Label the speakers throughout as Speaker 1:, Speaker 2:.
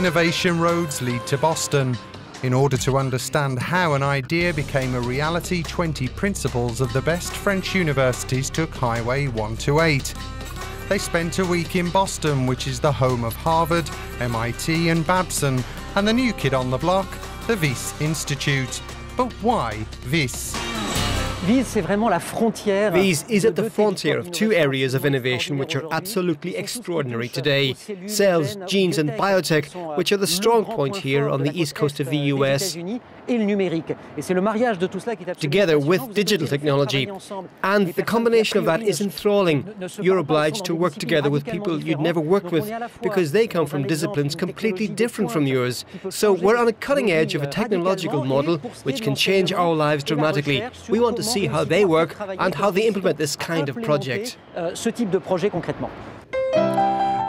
Speaker 1: innovation roads lead to Boston. In order to understand how an idea became a reality, 20 principals of the best French universities took Highway 128. They spent a week in Boston, which is the home of Harvard, MIT and Babson, and the new kid on the block, the WYSS Institute. But why WYSS?
Speaker 2: WYSS is at the frontier of two areas of innovation which are absolutely extraordinary today: cells, genes and biotech, which are the strong point here on the east coast of the US, together with digital technology. And the combination of that is enthralling. You're obliged to work together with people you'd never worked with because they come from disciplines completely different from yours. So we're on a cutting edge of a technological model which can change our lives dramatically. We want to see how they work and how they implement this kind of project.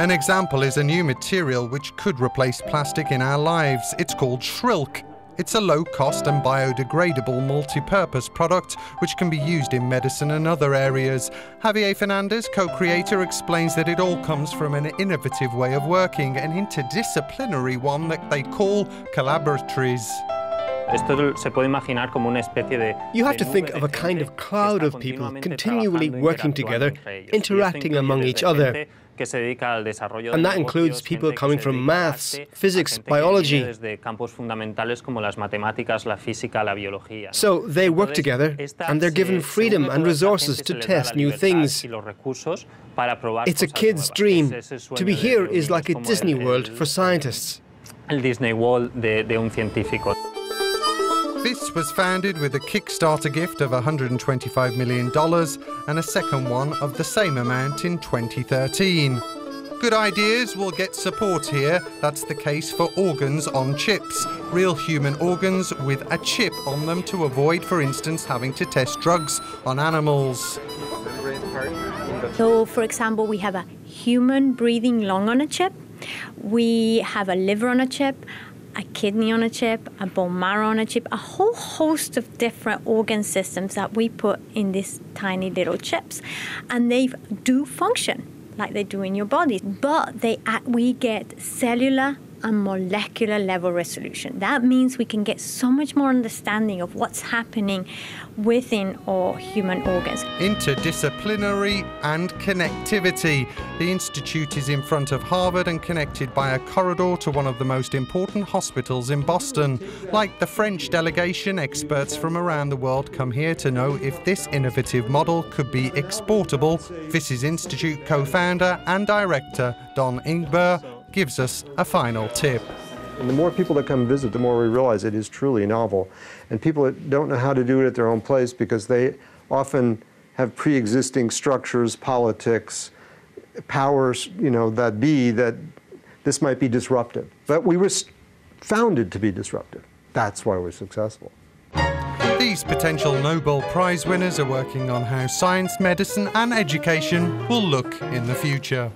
Speaker 1: An example is a new material which could replace plastic in our lives. It's called Shrilk. It's a low-cost and biodegradable multi-purpose product which can be used in medicine and other areas. Javier Fernandez, co-creator, explains that it all comes from an innovative way of working, an interdisciplinary one that they call collaboratories.
Speaker 2: You have to think of a kind of cloud of people continually working together, interacting among each other. And that includes people coming from maths, physics, biology. So they work together and they're given freedom and resources to test new things. It's a kid's dream. To be here is like a Disney World for scientists.
Speaker 1: WYSS was founded with a Kickstarter gift of $125 million and a second one of the same amount in 2013. Good ideas will get support here. That's the case for organs on chips. Real human organs with a chip on them to avoid, for instance, having to test drugs on animals.
Speaker 3: So, for example, we have a human breathing lung on a chip. We have a liver on a chip, a kidney on a chip, a bone marrow on a chip, a whole host of different organ systems that we put in these tiny little chips. And they do function like they do in your body, but we get cellular and molecular level resolution. That means we can get so much more understanding of what's happening within our human organs.
Speaker 1: Interdisciplinary and connectivity. The Institute is in front of Harvard and connected by a corridor to one of the most important hospitals in Boston. Like the French delegation, experts from around the world come here to know if this innovative model could be exportable. WYSS Institute co-founder and director Don Ingber gives us a final tip.
Speaker 4: And the more people that come visit, the more we realize it is truly novel. And people that don't know how to do it at their own place because they often have pre-existing structures, politics, powers, that this might be disruptive. But we were founded to be disruptive. That's why we're successful.
Speaker 1: These potential Nobel Prize winners are working on how science, medicine and education will look in the future.